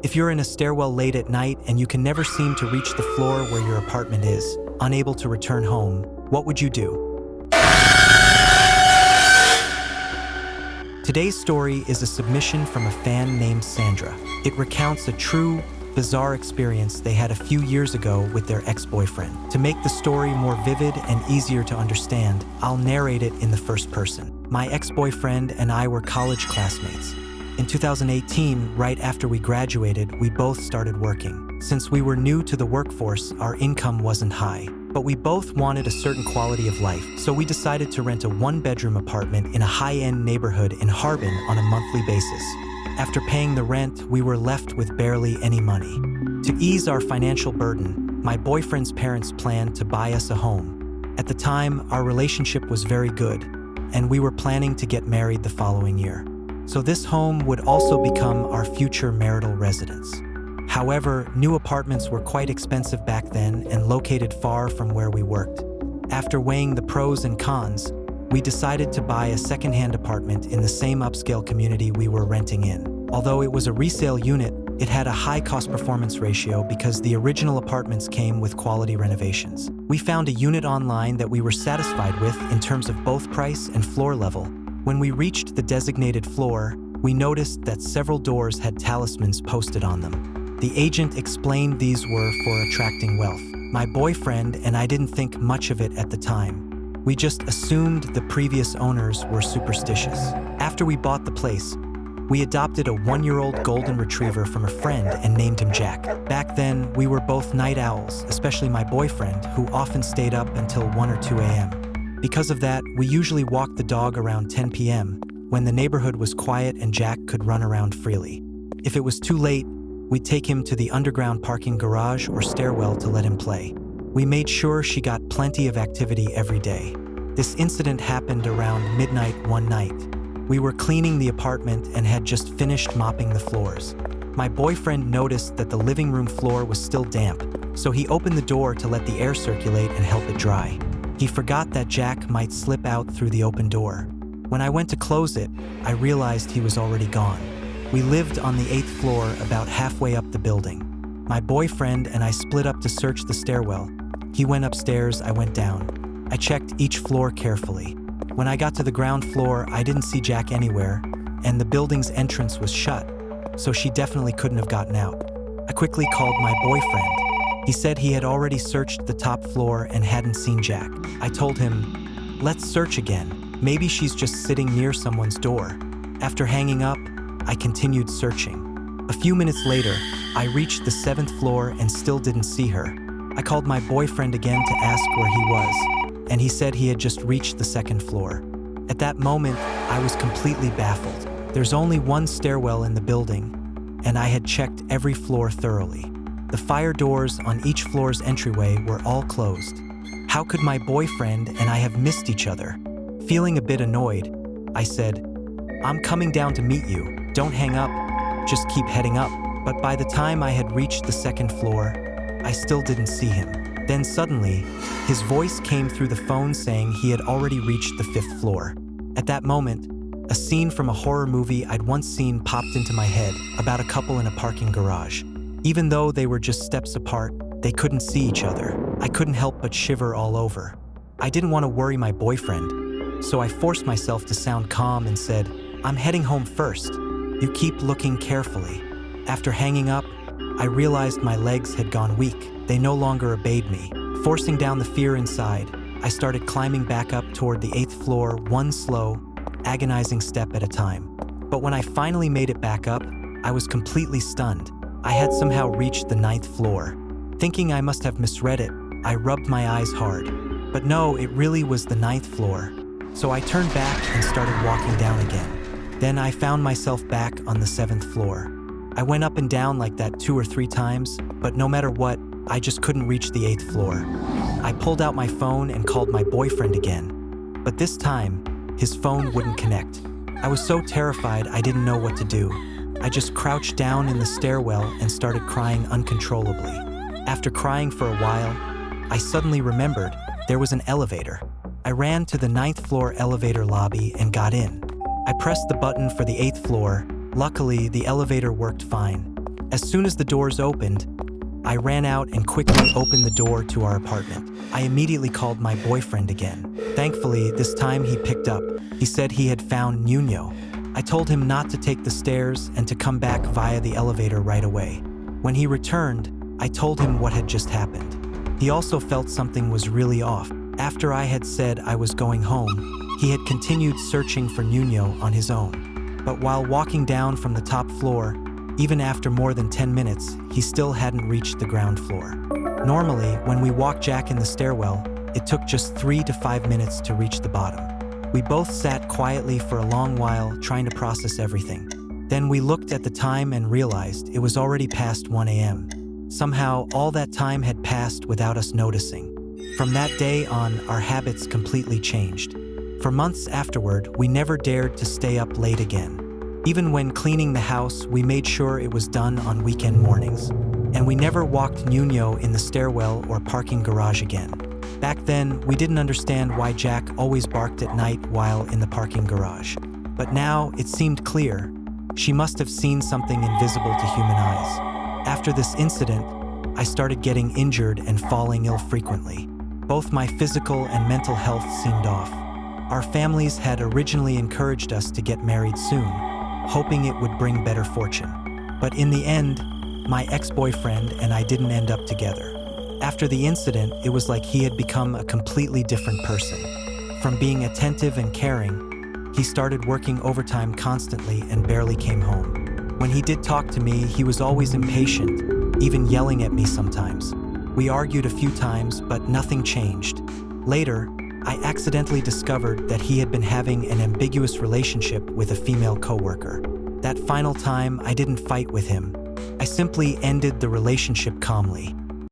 If you're in a stairwell late at night and you can never seem to reach the floor where your apartment is, unable to return home, what would you do? Today's story is a submission from a fan named Sandra. It recounts a true, bizarre experience they had a few years ago with their ex-boyfriend. To make the story more vivid and easier to understand, I'll narrate it in the first person. My ex-boyfriend and I were college classmates. In 2018, right after we graduated, we both started working. Since we were new to the workforce, our income wasn't high, but we both wanted a certain quality of life, so we decided to rent a one-bedroom apartment in a high-end neighborhood in Harbin on a monthly basis. After paying the rent, we were left with barely any money. To ease our financial burden, my boyfriend's parents planned to buy us a home. At the time, our relationship was very good, and we were planning to get married the following year. So this home would also become our future marital residence. However, new apartments were quite expensive back then and located far from where we worked. After weighing the pros and cons, we decided to buy a second-hand apartment in the same upscale community we were renting in. Although it was a resale unit, it had a high cost-performance ratio because the original apartments came with quality renovations. We found a unit online that we were satisfied with in terms of both price and floor level. When we reached the designated floor, we noticed that several doors had talismans posted on them. The agent explained these were for attracting wealth. My boyfriend and I didn't think much of it at the time. We just assumed the previous owners were superstitious. After we bought the place, we adopted a 1-year-old golden retriever from a friend and named him Jack. Back then, we were both night owls, especially my boyfriend, who often stayed up until 1 or 2 a.m. Because of that, we usually walked the dog around 10 p.m. when the neighborhood was quiet and Jack could run around freely. If it was too late, we'd take him to the underground parking garage or stairwell to let him play. We made sure she got plenty of activity every day. This incident happened around midnight one night. We were cleaning the apartment and had just finished mopping the floors. My boyfriend noticed that the living room floor was still damp, so he opened the door to let the air circulate and help it dry. He forgot that Jack might slip out through the open door. When I went to close it, I realized he was already gone. We lived on the 8th floor, about halfway up the building. My boyfriend and I split up to search the stairwell. He went upstairs, I went down. I checked each floor carefully. When I got to the ground floor, I didn't see Jack anywhere, and the building's entrance was shut, so she definitely couldn't have gotten out. I quickly called my boyfriend. He said he had already searched the top floor and hadn't seen Jack. I told him, let's search again. Maybe she's just sitting near someone's door. After hanging up, I continued searching. A few minutes later, I reached the 7th floor and still didn't see her. I called my boyfriend again to ask where he was, and he said he had just reached the 2nd floor. At that moment, I was completely baffled. There's only one stairwell in the building, and I had checked every floor thoroughly. The fire doors on each floor's entryway were all closed. How could my boyfriend and I have missed each other? Feeling a bit annoyed, I said, I'm coming down to meet you. Don't hang up, just keep heading up. But by the time I had reached the 2nd floor, I still didn't see him. Then suddenly, his voice came through the phone saying he had already reached the 5th floor. At that moment, a scene from a horror movie I'd once seen popped into my head about a couple in a parking garage. Even though they were just steps apart, they couldn't see each other. I couldn't help but shiver all over. I didn't want to worry my boyfriend, so I forced myself to sound calm and said, I'm heading home first. You keep looking carefully. After hanging up, I realized my legs had gone weak. They no longer obeyed me. Forcing down the fear inside, I started climbing back up toward the 8th floor, one slow, agonizing step at a time. But when I finally made it back up, I was completely stunned. I had somehow reached the 9th floor. Thinking I must have misread it, I rubbed my eyes hard. But no, it really was the 9th floor. So I turned back and started walking down again. Then I found myself back on the 7th floor. I went up and down like that 2 or 3 times, but no matter what, I just couldn't reach the 8th floor. I pulled out my phone and called my boyfriend again. But this time, his phone wouldn't connect. I was so terrified I didn't know what to do. I just crouched down in the stairwell and started crying uncontrollably. After crying for a while, I suddenly remembered there was an elevator. I ran to the 9th floor elevator lobby and got in. I pressed the button for the 8th floor. Luckily, the elevator worked fine. As soon as the doors opened, I ran out and quickly opened the door to our apartment. I immediately called my boyfriend again. Thankfully, this time he picked up. He said he had found Nuno. I told him not to take the stairs and to come back via the elevator right away. When he returned, I told him what had just happened. He also felt something was really off. After I had said I was going home, he had continued searching for Nuno on his own. But while walking down from the top floor, even after more than 10 minutes, he still hadn't reached the ground floor. Normally, when we walked Jack in the stairwell, it took just 3 to 5 minutes to reach the bottom. We both sat quietly for a long while, trying to process everything. Then we looked at the time and realized it was already past 1 a.m. Somehow, all that time had passed without us noticing. From that day on, our habits completely changed. For months afterward, we never dared to stay up late again. Even when cleaning the house, we made sure it was done on weekend mornings. And we never walked Nuno in the stairwell or parking garage again. Back then, we didn't understand why Jack always barked at night while in the parking garage. But now, it seemed clear. She must have seen something invisible to human eyes. After this incident, I started getting injured and falling ill frequently. Both my physical and mental health seemed off. Our families had originally encouraged us to get married soon, hoping it would bring better fortune. But in the end, my ex-boyfriend and I didn't end up together. After the incident, it was like he had become a completely different person. From being attentive and caring, he started working overtime constantly and barely came home. When he did talk to me, he was always impatient, even yelling at me sometimes. We argued a few times, but nothing changed. Later, I accidentally discovered that he had been having an ambiguous relationship with a female coworker. That final time, I didn't fight with him. I simply ended the relationship calmly.